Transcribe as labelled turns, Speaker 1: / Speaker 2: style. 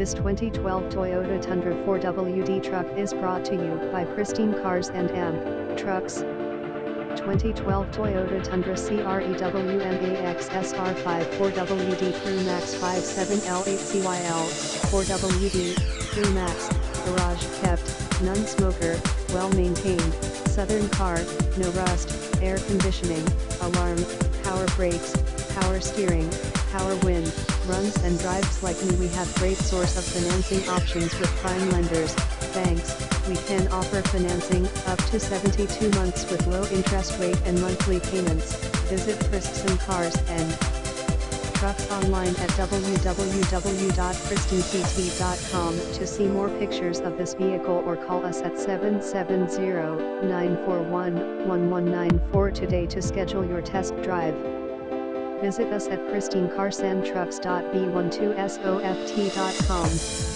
Speaker 1: This 2012 Toyota Tundra 4WD truck is brought to you by Pristine Cars and M Trucks. 2012 Toyota Tundra CrewMax SR5 4WD CrewMax 57L8CYL 4WD CrewMax, garage kept, non-smoker, well maintained, southern car, no rust, air conditioning, alarm, power brakes, power steering, power wind, runs and drives like new. We have great source of financing options with prime lenders, banks. We can offer financing up to 72 months with low interest rate and monthly payments. Visit Pristine Cars and Trucks online at www.pristinect.com to see more pictures of this vehicle or call us at 770-941-1194 today to schedule your test drive. Visit us at pristinecarsandtrucks.b12soft.com.